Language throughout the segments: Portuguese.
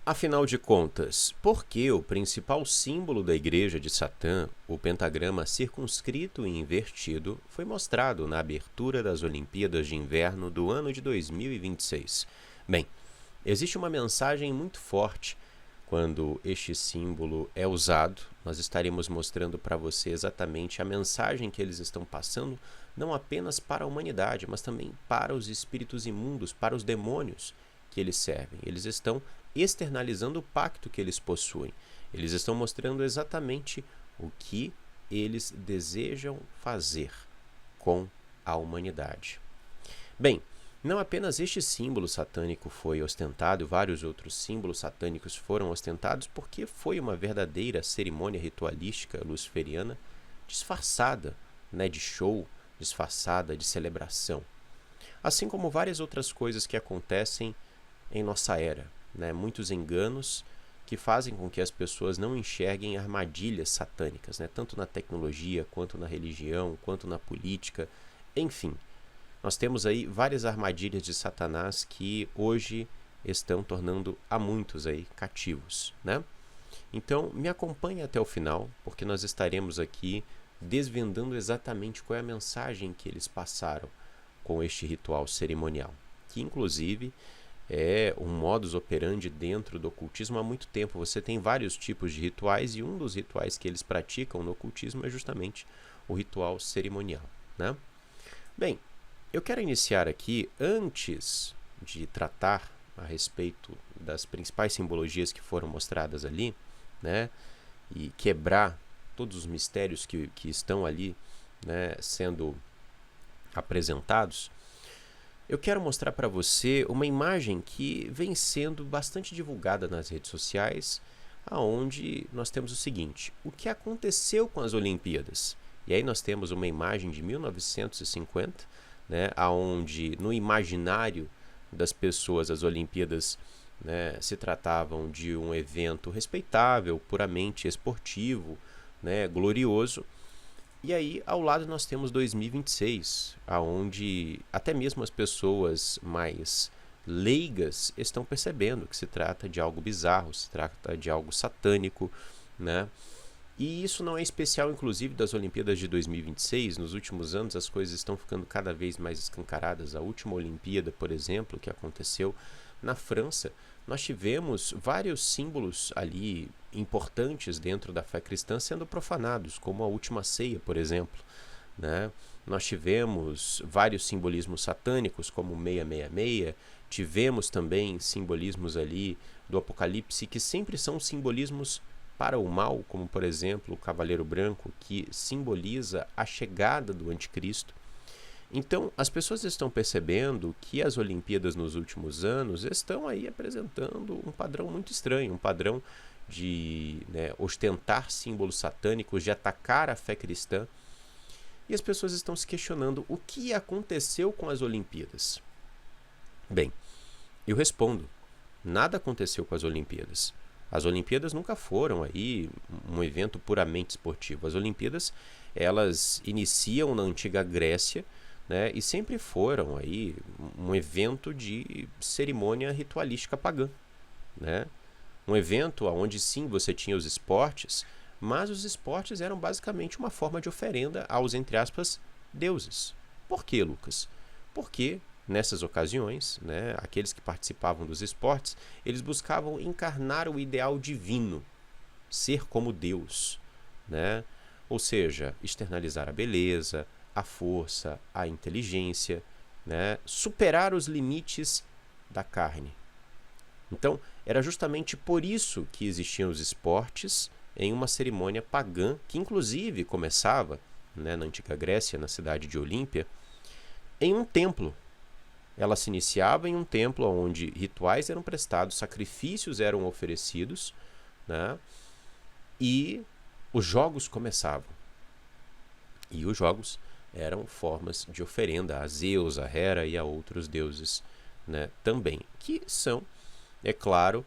Afinal de contas, por que o principal símbolo da Igreja de Satã, o pentagrama circunscrito e invertido, foi mostrado na abertura das Olimpíadas de Inverno do ano de 2026? Bem, existe uma mensagem muito forte quando este símbolo é usado. Nós estaremos mostrando para você exatamente a mensagem que eles estão passando, não apenas para a humanidade, mas também para os espíritos imundos, para os demônios que eles servem. Eles estão externalizando o pacto que eles possuem. Eles estão mostrando exatamente o que eles desejam fazer com a humanidade. Bem, não apenas este símbolo satânico foi ostentado, vários outros símbolos satânicos foram ostentados porque foi uma verdadeira cerimônia ritualística luciferiana disfarçada, de show, disfarçada de celebração. Assim como várias outras coisas que acontecem em nossa era, muitos enganos que fazem com que as pessoas não enxerguem armadilhas satânicas, tanto na tecnologia, quanto na religião, quanto na política, enfim. Nós temos aí várias armadilhas de Satanás que hoje estão tornando a muitos aí cativos, Então, me acompanhe até o final, porque nós estaremos aqui desvendando exatamente qual é a mensagem que eles passaram com este ritual cerimonial, que inclusive é um modus operandi dentro do ocultismo há muito tempo. Você tem vários tipos de rituais e um dos rituais que eles praticam no ocultismo é justamente o ritual cerimonial, Bem, eu quero iniciar aqui, antes de tratar a respeito das principais simbologias que foram mostradas ali, e quebrar todos os mistérios que estão ali, sendo apresentados. Eu quero mostrar para você uma imagem que vem sendo bastante divulgada nas redes sociais, aonde nós temos o seguinte: o que aconteceu com as Olimpíadas? E aí nós temos uma imagem de 1950, aonde no imaginário das pessoas as Olimpíadas se tratavam de um evento respeitável, puramente esportivo, glorioso. E aí, ao lado, nós temos 2026, aonde até mesmo as pessoas mais leigas estão percebendo que se trata de algo bizarro, se trata de algo satânico, E isso não é especial, inclusive, das Olimpíadas de 2026. Nos últimos anos, as coisas estão ficando cada vez mais escancaradas. A última Olimpíada, por exemplo, que aconteceu na França, nós tivemos vários símbolos ali importantes dentro da fé cristã sendo profanados, como a última ceia, por exemplo, Nós tivemos vários simbolismos satânicos, como o 666, tivemos também simbolismos ali do Apocalipse, que sempre são simbolismos para o mal, como por exemplo o Cavaleiro Branco, que simboliza a chegada do Anticristo. Então, as pessoas estão percebendo que as Olimpíadas nos últimos anos estão aí apresentando um padrão muito estranho, um padrão de ostentar símbolos satânicos, de atacar a fé cristã. E as pessoas estão se questionando o que aconteceu com as Olimpíadas. Bem, eu respondo, nada aconteceu com as Olimpíadas. As Olimpíadas nunca foram aí um evento puramente esportivo. As Olimpíadas, elas iniciam na antiga Grécia, e sempre foram aí um evento de cerimônia ritualística pagã, Um evento onde sim você tinha os esportes, mas os esportes eram basicamente uma forma de oferenda aos, entre aspas, deuses. Por quê, Lucas? Porque nessas ocasiões, aqueles que participavam dos esportes, eles buscavam encarnar o ideal divino, ser como Deus, Ou seja, externalizar a beleza, a força, a inteligência, superar os limites da carne. Então, era justamente por isso que existiam os esportes em uma cerimônia pagã, que inclusive começava, na antiga Grécia, na cidade de Olímpia, em um templo. Ela se iniciava em um templo onde rituais eram prestados, sacrifícios eram oferecidos, e os jogos começavam. E os jogos eram formas de oferenda a Zeus, a Hera e a outros deuses, também, que são, é claro,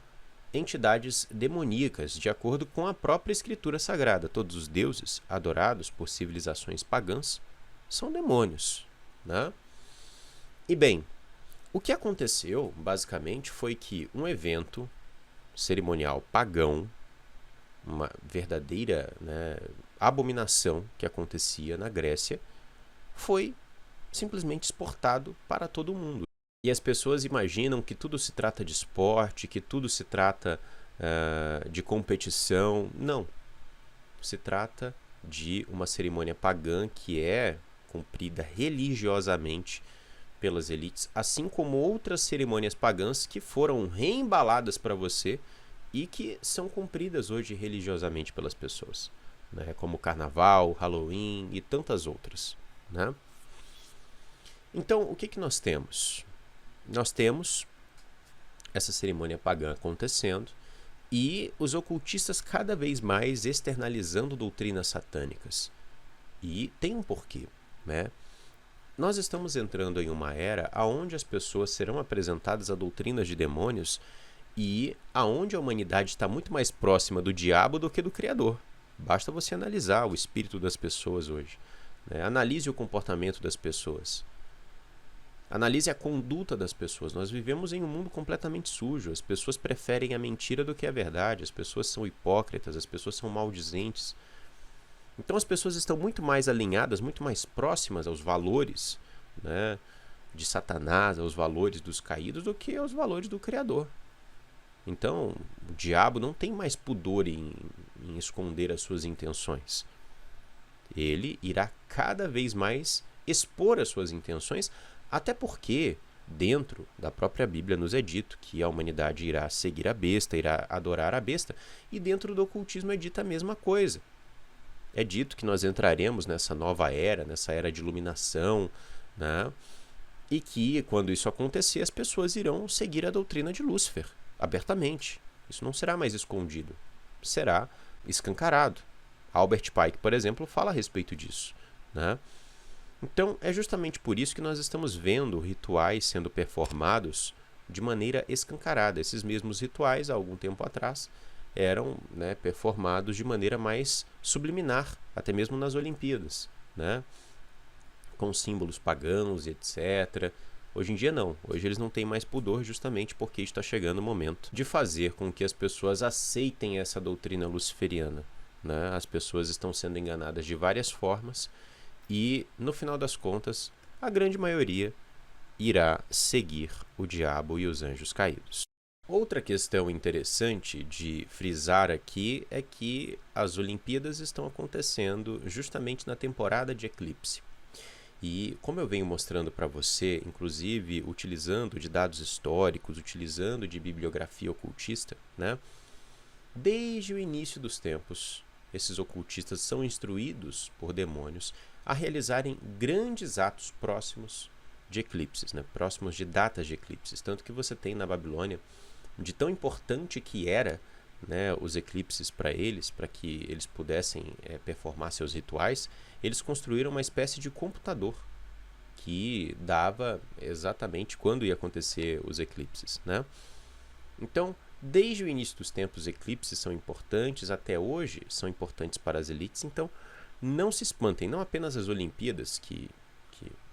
entidades demoníacas, de acordo com a própria escritura sagrada. Todos os deuses adorados por civilizações pagãs são demônios, E bem, o que aconteceu, basicamente, foi que um evento cerimonial pagão, uma verdadeira, né, abominação que acontecia na Grécia, foi simplesmente exportado para todo o mundo. E as pessoas imaginam que tudo se trata de esporte, que tudo se trata de competição. Não. Se trata de uma cerimônia pagã que é cumprida religiosamente pelas elites, assim como outras cerimônias pagãs que foram reembaladas para você e que são cumpridas hoje religiosamente pelas pessoas, né? Como o Carnaval, Halloween e tantas outras, né? Então, o que nós temos? Nós temos essa cerimônia pagã acontecendo e os ocultistas cada vez mais externalizando doutrinas satânicas. E tem um porquê, né? Nós estamos entrando em uma era onde as pessoas serão apresentadas a doutrinas de demônios e aonde a humanidade está muito mais próxima do diabo do que do Criador. Basta você analisar o espírito das pessoas hoje, né? Analise o comportamento das pessoas. Analise a conduta das pessoas. Nós vivemos em um mundo completamente sujo. As pessoas preferem a mentira do que a verdade. As pessoas são hipócritas, as pessoas são maldizentes. Então as pessoas estão muito mais alinhadas, muito mais próximas aos valores, né, de Satanás, aos valores dos caídos, do que aos valores do Criador. Então o diabo não tem mais pudor em esconder as suas intenções. Ele irá cada vez mais expor as suas intenções, até porque dentro da própria Bíblia nos é dito que a humanidade irá seguir a besta, irá adorar a besta, e dentro do ocultismo é dita a mesma coisa. É dito que nós entraremos nessa nova era, nessa era de iluminação, né? E que, quando isso acontecer, as pessoas irão seguir a doutrina de Lúcifer, abertamente. Isso não será mais escondido, será escancarado. Albert Pike, por exemplo, fala a respeito disso, né? Então, é justamente por isso que nós estamos vendo rituais sendo performados de maneira escancarada. Esses mesmos rituais, há algum tempo atrás, eram, né, performados de maneira mais subliminar, até mesmo nas Olimpíadas, né? Com símbolos pagãos e etc. Hoje em dia não, hoje eles não têm mais pudor justamente porque está chegando o momento de fazer com que as pessoas aceitem essa doutrina luciferiana, né? As pessoas estão sendo enganadas de várias formas e, no final das contas, a grande maioria irá seguir o diabo e os anjos caídos. Outra questão interessante de frisar aqui é que as Olimpíadas estão acontecendo justamente na temporada de eclipse. E como eu venho mostrando para você, inclusive utilizando de dados históricos, utilizando de bibliografia ocultista, né? Desde o início dos tempos, esses ocultistas são instruídos por demônios a realizarem grandes atos próximos de eclipses, né? Próximos de datas de eclipses. Tanto que você tem na Babilônia, de tão importante que era, né, os eclipses para eles, para que eles pudessem performar seus rituais, eles construíram uma espécie de computador que dava exatamente quando ia acontecer os eclipses, né? Então, desde o início dos tempos, eclipses são importantes, até hoje são importantes para as elites. Então, não se espantem, não apenas as Olimpíadas, que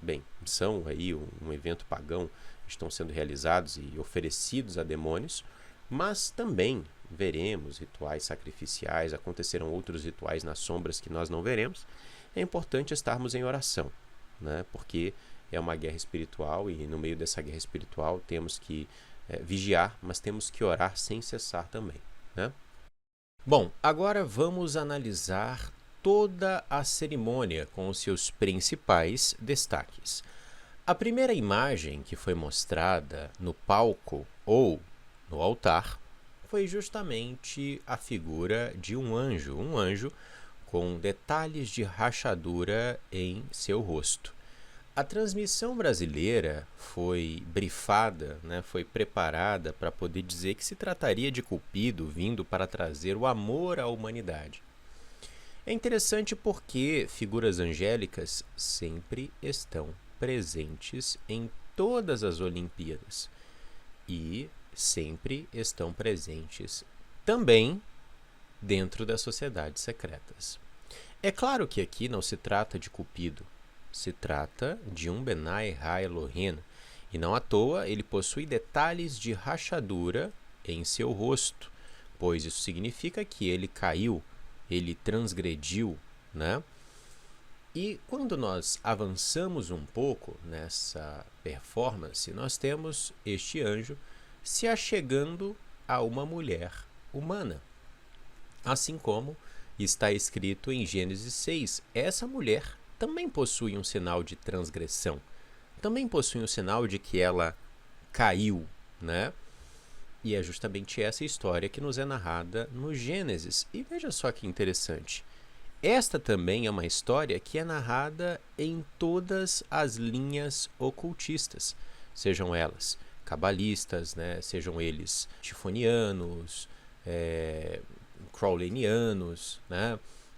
bem, são aí um evento pagão, estão sendo realizados e oferecidos a demônios, mas também veremos rituais sacrificiais, acontecerão outros rituais nas sombras que nós não veremos. É importante estarmos em oração, né? Porque é uma guerra espiritual e no meio dessa guerra espiritual temos que vigiar, mas temos que orar sem cessar também, né? Bom, agora vamos analisar toda a cerimônia com os seus principais destaques. A primeira imagem que foi mostrada no palco ou no altar foi justamente a figura de um anjo com detalhes de rachadura em seu rosto. A transmissão brasileira foi brifada, né, foi preparada para poder dizer que se trataria de Cupido vindo para trazer o amor à humanidade. É interessante porque figuras angélicas sempre estão presentes em todas as Olimpíadas e sempre estão presentes também dentro das sociedades secretas. É claro que aqui não se trata de Cupido, se trata de um Benai Ha Elohim, e não à toa ele possui detalhes de rachadura em seu rosto, pois isso significa que ele caiu, ele transgrediu, né? E quando nós avançamos um pouco nessa performance, nós temos este anjo se achegando a uma mulher humana. Assim como está escrito em Gênesis 6, essa mulher também possui um sinal de transgressão, também possui um sinal de que ela caiu, né? E é justamente essa história que nos é narrada no Gênesis. E veja só que interessante. Esta também é uma história que é narrada em todas as linhas ocultistas, sejam elas cabalistas, né? Sejam eles tifonianos, crowleynianos, né?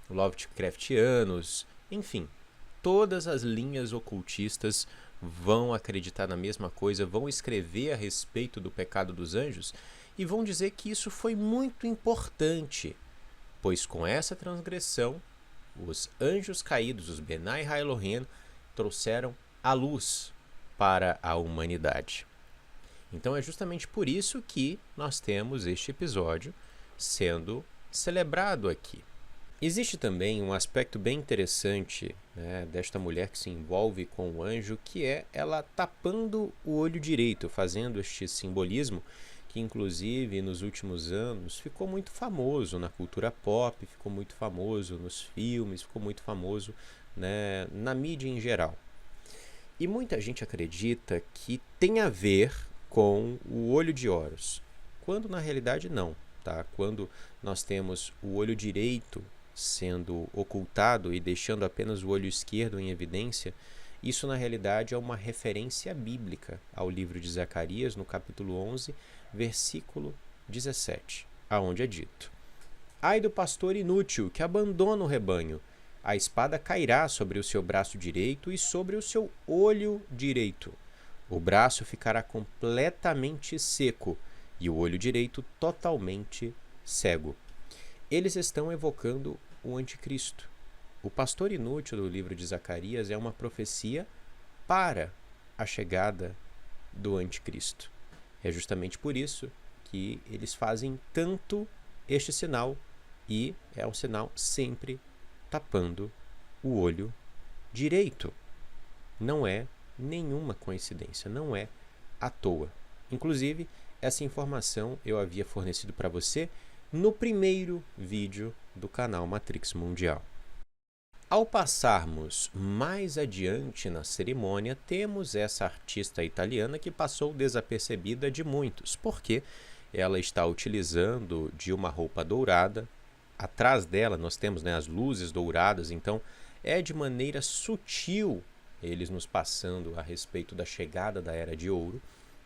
Lovecraftianos, enfim, todas as linhas ocultistas vão acreditar na mesma coisa, vão escrever a respeito do pecado dos anjos e vão dizer que isso foi muito importante, pois com essa transgressão, os anjos caídos, os Benai Ha-Elohim, trouxeram a luz para a humanidade. Então é justamente por isso que nós temos este episódio sendo celebrado aqui. Existe também um aspecto bem interessante, né, desta mulher que se envolve com o anjo, que é ela tapando o olho direito, fazendo este simbolismo que, inclusive, nos últimos anos ficou muito famoso na cultura pop, ficou muito famoso nos filmes, ficou muito famoso, né, na mídia em geral. E muita gente acredita que tem a ver com o olho de Horus, quando na realidade não, tá? Quando nós temos o olho direito sendo ocultado e deixando apenas o olho esquerdo em evidência, isso na realidade é uma referência bíblica ao livro de Zacarias, no capítulo 11, versículo 17, aonde é dito: Ai do pastor inútil que abandona o rebanho, a espada cairá sobre o seu braço direito e sobre o seu olho direito. O braço ficará completamente seco e o olho direito totalmente cego. Eles estão evocando o anticristo. O pastor inútil do livro de Zacarias é uma profecia para a chegada do anticristo. É justamente por isso que eles fazem tanto este sinal, e é um sinal sempre tapando o olho direito. Não é nenhuma coincidência, não é à toa. Inclusive, essa informação eu havia fornecido para você no primeiro vídeo do canal Matrix Mundial. Ao passarmos mais adiante na cerimônia, temos essa artista italiana que passou desapercebida de muitos, porque ela está utilizando de uma roupa dourada. Atrás dela nós temos, né, as luzes douradas, então é de maneira sutil eles nos passando a respeito da chegada da Era de Ouro,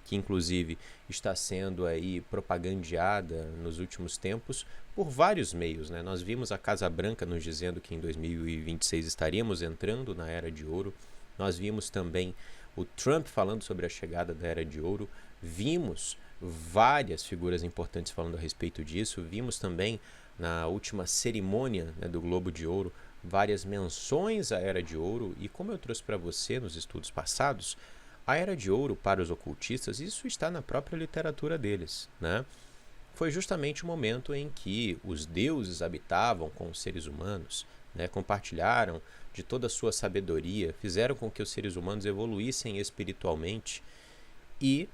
que inclusive está sendo aí propagandeada nos últimos tempos por vários meios, né? Nós vimos a Casa Branca nos dizendo que em 2026 estaríamos entrando na Era de Ouro. Nós vimos também o Trump falando sobre a chegada da Era de Ouro. Vimos várias figuras importantes falando a respeito disso. Vimos também na última cerimônia, né, do Globo de Ouro várias menções à Era de Ouro. E como eu trouxe para você nos estudos passados, a Era de Ouro, para os ocultistas, isso está na própria literatura deles, né? Foi justamente o momento em que os deuses habitavam com os seres humanos, né? Compartilharam de toda a sua sabedoria, fizeram com que os seres humanos evoluíssem espiritualmente, e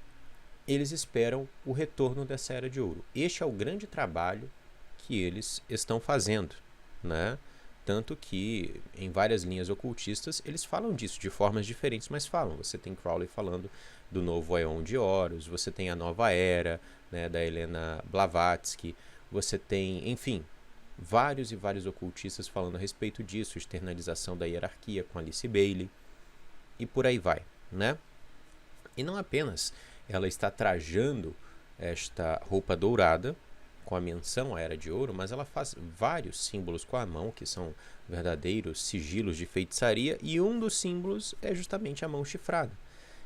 eles esperam o retorno dessa Era de Ouro. Este é o grande trabalho que eles estão fazendo, né? Tanto que em várias linhas ocultistas eles falam disso de formas diferentes, mas falam. Você tem Crowley falando do novo Aeon de Horus, você tem a nova era, né, da Helena Blavatsky, você tem, enfim, vários e vários ocultistas falando a respeito disso, externalização da hierarquia com Alice Bailey, e por aí vai, né? E não apenas ela está trajando esta roupa dourada, com a menção à Era de Ouro, mas ela faz vários símbolos com a mão, que são verdadeiros sigilos de feitiçaria, e um dos símbolos é justamente a mão chifrada,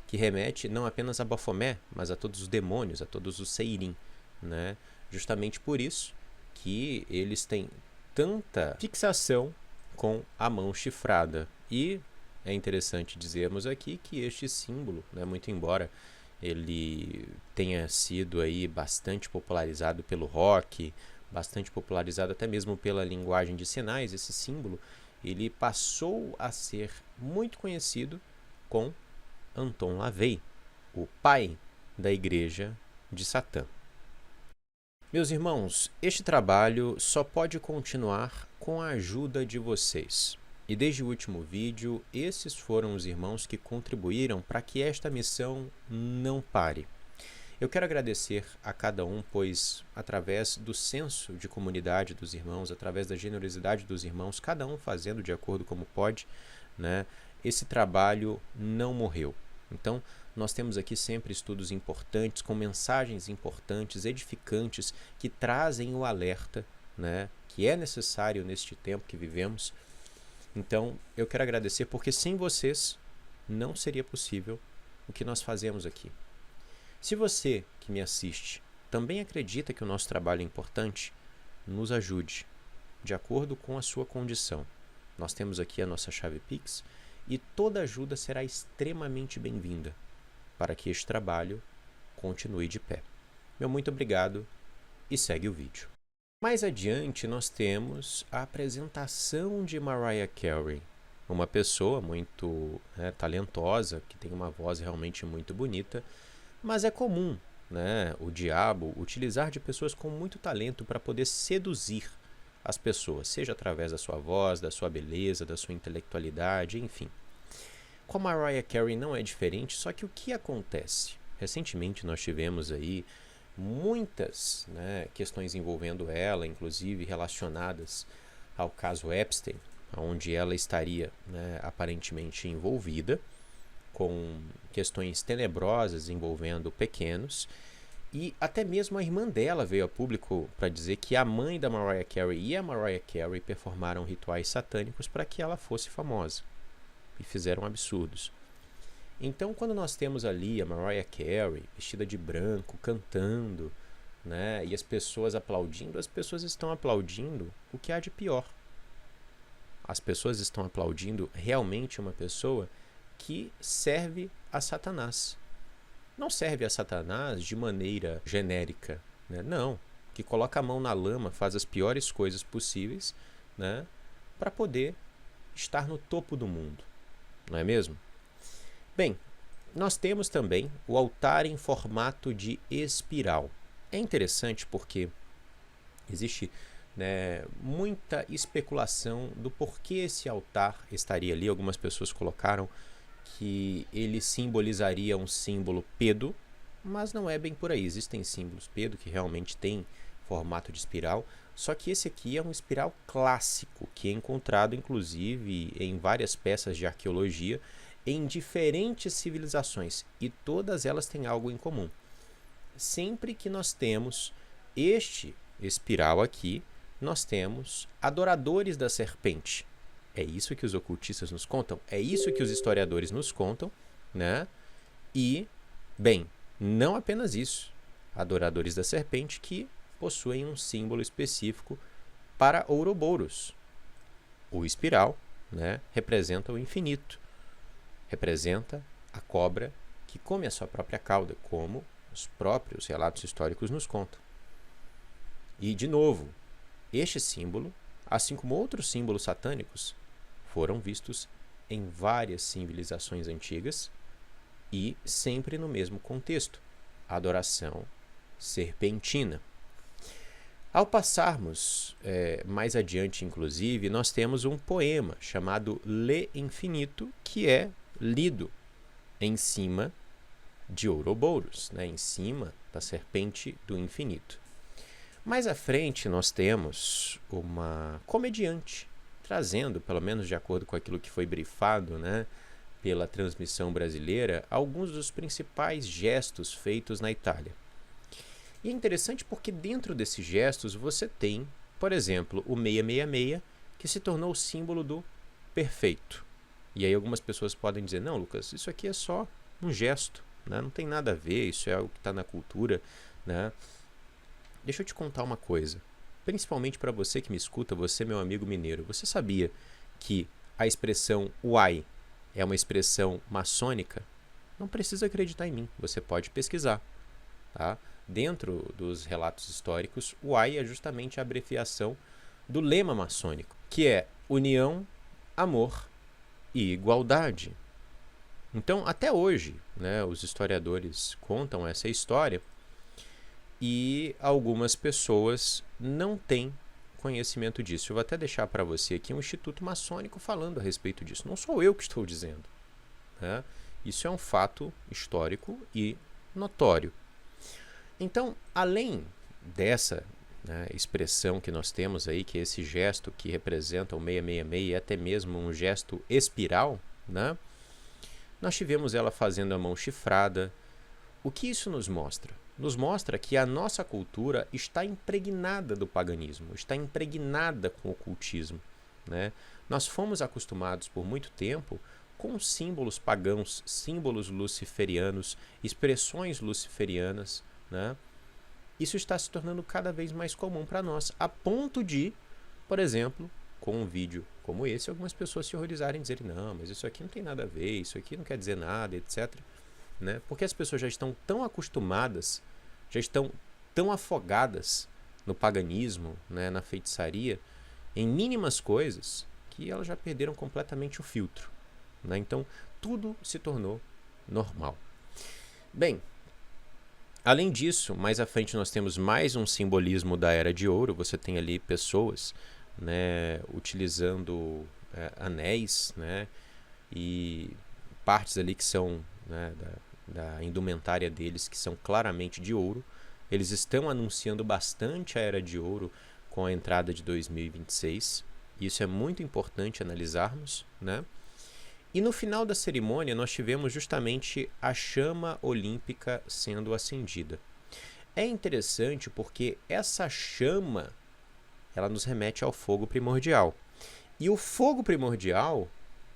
que remete não apenas a Baphomet, mas a todos os demônios, a todos os Seirim, né? Justamente por isso que eles têm tanta fixação com a mão chifrada. E é interessante dizermos aqui que este símbolo, né, muito embora ele tenha sido aí bastante popularizado pelo rock, bastante popularizado até mesmo pela linguagem de sinais. Esse símbolo ele passou a ser muito conhecido com Anton LaVey, o pai da Igreja de Satã. Meus irmãos, este trabalho só pode continuar com a ajuda de vocês. E desde o último vídeo, esses foram os irmãos que contribuíram para que esta missão não pare. Eu quero agradecer a cada um, pois através do senso de comunidade dos irmãos, através da generosidade dos irmãos, cada um fazendo de acordo como pode, né, esse trabalho não morreu. Então, nós temos aqui sempre estudos importantes, com mensagens importantes, edificantes, que trazem o alerta, né, que é necessário neste tempo que vivemos. Então, eu quero agradecer porque sem vocês não seria possível o que nós fazemos aqui. Se você que me assiste também acredita que o nosso trabalho é importante, nos ajude, de acordo com a sua condição. Nós temos aqui a nossa chave Pix e toda ajuda será extremamente bem-vinda para que este trabalho continue de pé. Meu muito obrigado e segue o vídeo. Mais adiante, nós temos a apresentação de Mariah Carey, uma pessoa muito talentosa, que tem uma voz realmente muito bonita, mas é comum, né, o diabo utilizar de pessoas com muito talento para poder seduzir as pessoas, seja através da sua voz, da sua beleza, da sua intelectualidade, enfim. Com a Mariah Carey não é diferente, só que o que acontece? Recentemente nós tivemos aí muitas questões envolvendo ela, inclusive relacionadas ao caso Epstein, onde ela estaria aparentemente envolvida com questões tenebrosas envolvendo pequenos, e até mesmo a irmã dela veio a público para dizer que a mãe da Mariah Carey e a Mariah Carey performaram rituais satânicos para que ela fosse famosa, e fizeram absurdos. Então, quando nós temos ali a Mariah Carey vestida de branco, cantando, né, e as pessoas aplaudindo, as pessoas estão aplaudindo o que há de pior. As pessoas estão aplaudindo realmente uma pessoa que serve a Satanás. Não serve a Satanás de maneira genérica, né? Não, que coloca a mão na lama, faz as piores coisas possíveis, né, para poder estar no topo do mundo, não é mesmo? Bem, nós temos também o altar em formato de espiral. É interessante porque existe muita especulação do porquê esse altar estaria ali. Algumas pessoas colocaram que ele simbolizaria um símbolo pedo, mas não é bem por aí. Existem símbolos pedo que realmente têm formato de espiral, só que esse aqui é um espiral clássico, que é encontrado inclusive em várias peças de arqueologia, em diferentes civilizações, e todas elas têm algo em comum. Sempre que nós temos este espiral aqui, nós temos adoradores da serpente. É isso que os ocultistas nos contam, é isso que os historiadores nos contam, né? E, bem, não apenas isso. Adoradores da serpente que possuem um símbolo específico para Ouroboros. O espiral, representa o infinito. Representa a cobra que come a sua própria cauda, como os próprios relatos históricos nos contam. E, de novo, este símbolo, assim como outros símbolos satânicos, foram vistos em várias civilizações antigas e sempre no mesmo contexto, adoração serpentina. Ao passarmos mais adiante, inclusive, nós temos um poema chamado Le Infinito, que é lido em cima de Ouroboros, em cima da serpente do infinito. Mais à frente nós temos uma comediante trazendo, pelo menos de acordo com aquilo que foi brifado pela transmissão brasileira, alguns dos principais gestos feitos na Itália. E é interessante porque dentro desses gestos você tem, por exemplo, o 666, que se tornou o símbolo do perfeito. E aí algumas pessoas podem dizer, não, Lucas, isso aqui é só um gesto, não tem nada a ver, isso é algo que está na cultura. Deixa eu te contar uma coisa, principalmente para você que me escuta, você meu amigo mineiro, você sabia que a expressão uai é uma expressão maçônica? Não precisa acreditar em mim, você pode pesquisar. Tá? Dentro dos relatos históricos, o AI é justamente a abreviação do lema maçônico, que é união, amor e igualdade. Então, até hoje, né, os historiadores contam essa história e algumas pessoas não têm conhecimento disso. Eu vou até deixar para você aqui um instituto maçônico falando a respeito disso. Não sou eu que estou dizendo. Né? Isso é um fato histórico e notório. Então, além dessa expressão que nós temos aí, que é esse gesto que representa o 666 e até mesmo um gesto espiral, né? Nós tivemos ela fazendo a mão chifrada. O que isso nos mostra? Nos mostra que a nossa cultura está impregnada do paganismo, está impregnada com o ocultismo. Né? Nós fomos acostumados por muito tempo com símbolos pagãos, símbolos luciferianos, expressões luciferianas. Né? Isso está se tornando cada vez mais comum para nós, a ponto de, por exemplo, com um vídeo como esse, algumas pessoas se horrorizarem e dizerem, não, mas isso aqui não tem nada a ver, isso aqui não quer dizer nada, etc. Né? Porque as pessoas já estão tão acostumadas, já estão tão afogadas no paganismo, né, na feitiçaria, em mínimas coisas, que elas já perderam completamente o filtro. Né? Então, tudo se tornou normal. Bem, além disso, mais à frente nós temos mais um simbolismo da Era de Ouro. Você tem ali pessoas, né, utilizando anéis, né, e partes ali que são, né, da indumentária deles, que são claramente de ouro. Eles estão anunciando bastante a Era de Ouro com a entrada de 2026. Isso é muito importante analisarmos, né? E no final da cerimônia nós tivemos justamente a chama olímpica sendo acendida. É interessante porque essa chama, ela nos remete ao fogo primordial. E o fogo primordial,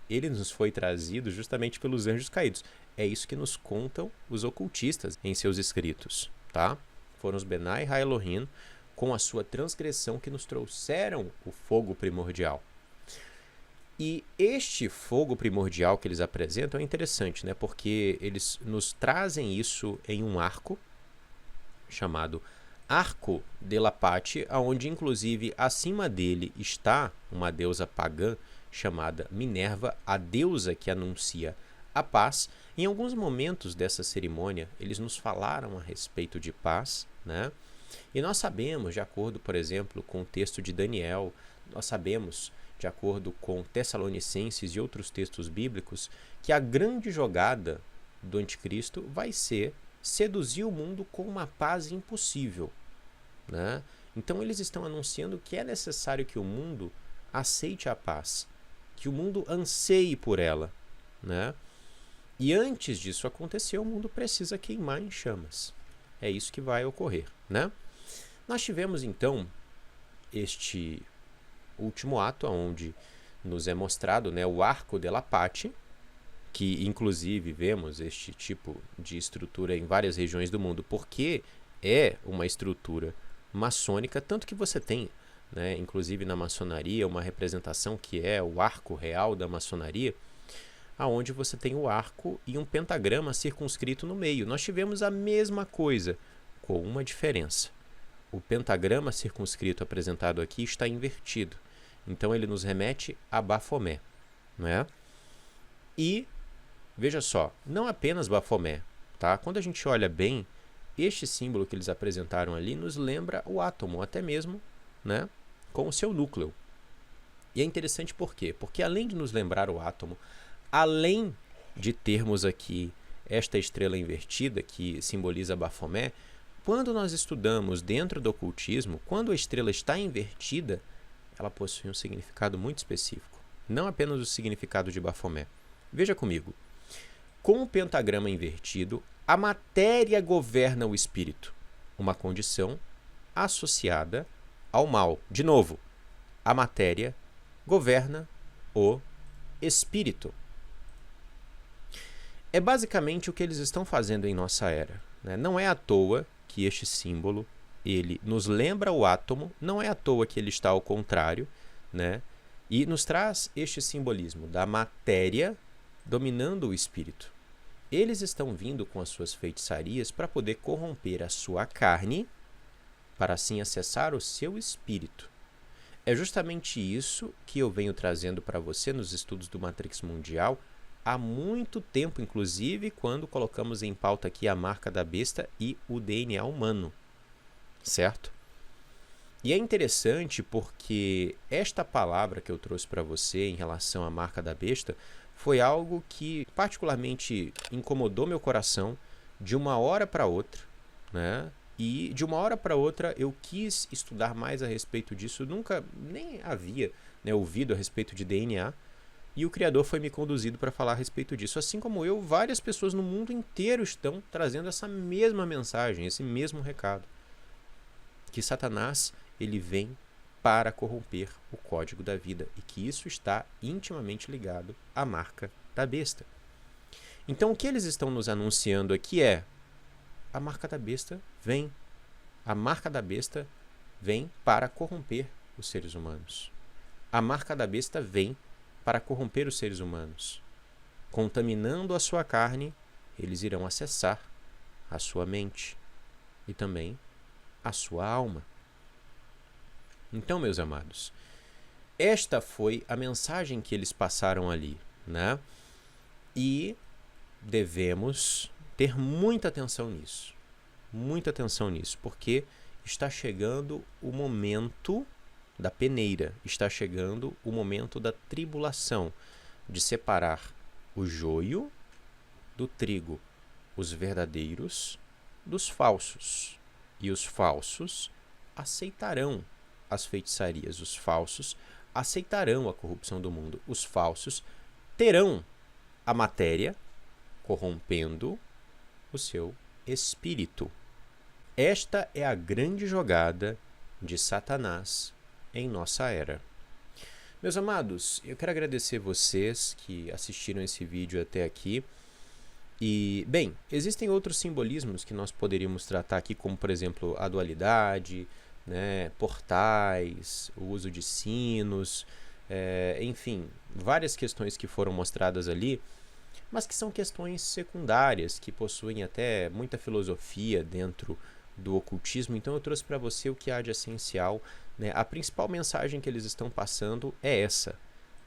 ele nos foi trazido justamente pelos anjos caídos. É isso que nos contam os ocultistas em seus escritos, tá? Foram os Benai Ha Elohim, com a sua transgressão, que nos trouxeram o fogo primordial. E este fogo primordial que eles apresentam é interessante, né? Porque eles nos trazem isso em um arco, chamado Arco de Lapate, onde inclusive acima dele está uma deusa pagã chamada Minerva, a deusa que anuncia a paz. Em alguns momentos dessa cerimônia, eles nos falaram a respeito de paz, né? E nós sabemos, de acordo, por exemplo, com o texto de Daniel, nós sabemos, de acordo com Tessalonicenses e outros textos bíblicos, que a grande jogada do anticristo vai ser seduzir o mundo com uma paz impossível. Né? Então eles estão anunciando que é necessário que o mundo aceite a paz, que o mundo anseie por ela. Né? E antes disso acontecer, o mundo precisa queimar em chamas. É isso que vai ocorrer. Né? Nós tivemos então este último ato, onde nos é mostrado, né, o Arco de Lapate, que inclusive vemos este tipo de estrutura em várias regiões do mundo, porque é uma estrutura maçônica, tanto que você tem, né, inclusive na maçonaria, uma representação que é o arco real da maçonaria, aonde você tem o arco e um pentagrama circunscrito no meio. Nós tivemos a mesma coisa, com uma diferença. O pentagrama circunscrito apresentado aqui está invertido. Então ele nos remete a Bafomé. Né? E, veja só, não apenas Bafomé. Tá? Quando a gente olha bem, este símbolo que eles apresentaram ali nos lembra o átomo, até mesmo, né, com o seu núcleo. E é interessante por quê? Porque além de nos lembrar o átomo, além de termos aqui esta estrela invertida que simboliza Bafomé, quando nós estudamos dentro do ocultismo, quando a estrela está invertida, ela possui um significado muito específico. Não apenas o significado de Bafomé. Veja comigo. Com o pentagrama invertido, a matéria governa o espírito. Uma condição associada ao mal. De novo, a matéria governa o espírito. É basicamente o que eles estão fazendo em nossa era. Né? Não é à toa que este símbolo ele nos lembra o átomo, não é à toa que ele está ao contrário, né? E nos traz este simbolismo da matéria dominando o espírito. Eles estão vindo com as suas feitiçarias para poder corromper a sua carne, para assim acessar o seu espírito. É justamente isso que eu venho trazendo para você nos estudos do Matrix Mundial há muito tempo, inclusive quando colocamos em pauta aqui a marca da besta e o DNA humano, certo? E é interessante porque esta palavra que eu trouxe para você em relação à marca da besta foi algo que particularmente incomodou meu coração de uma hora para outra, né? E de uma hora para outra eu quis estudar mais a respeito disso, nunca nem havia, né, ouvido a respeito de DNA, e o Criador foi me conduzido para falar a respeito disso. Assim como eu, várias pessoas no mundo inteiro estão trazendo essa mesma mensagem, esse mesmo recado. Que Satanás, ele vem para corromper o código da vida e que isso está intimamente ligado à marca da besta. Então o que eles estão nos anunciando aqui é: a marca da besta vem. A marca da besta vem para corromper os seres humanos. A marca da besta vem para corromper os seres humanos. Contaminando a sua carne, eles irão acessar a sua mente e também a sua alma. Então, meus amados, esta foi a mensagem que eles passaram ali, né? E devemos ter muita atenção nisso, porque está chegando o momento da peneira, está chegando o momento da tribulação, de separar o joio do trigo, os verdadeiros dos falsos. E os falsos aceitarão as feitiçarias, os falsos aceitarão a corrupção do mundo, os falsos terão a matéria corrompendo o seu espírito. Esta é a grande jogada de Satanás em nossa era. Meus amados, eu quero agradecer vocês que assistiram esse vídeo até aqui. E, bem, existem outros simbolismos que nós poderíamos tratar aqui, como, por exemplo, a dualidade, né, portais, o uso de sinos, enfim, várias questões que foram mostradas ali, mas que são questões secundárias, que possuem até muita filosofia dentro do ocultismo. Então eu trouxe para você o que há de essencial, né? A principal mensagem que eles estão passando é essa: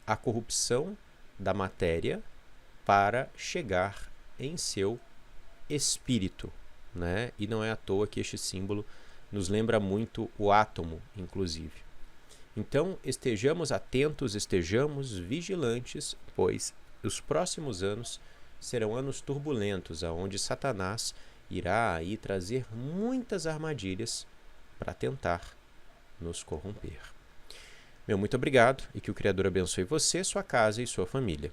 a corrupção da matéria para chegar em seu espírito, né? E não é à toa que este símbolo nos lembra muito o átomo, inclusive. Então, estejamos atentos, estejamos vigilantes, pois os próximos anos serão anos turbulentos, onde Satanás irá aí trazer muitas armadilhas para tentar nos corromper. Meu muito obrigado e que o Criador abençoe você, sua casa e sua família.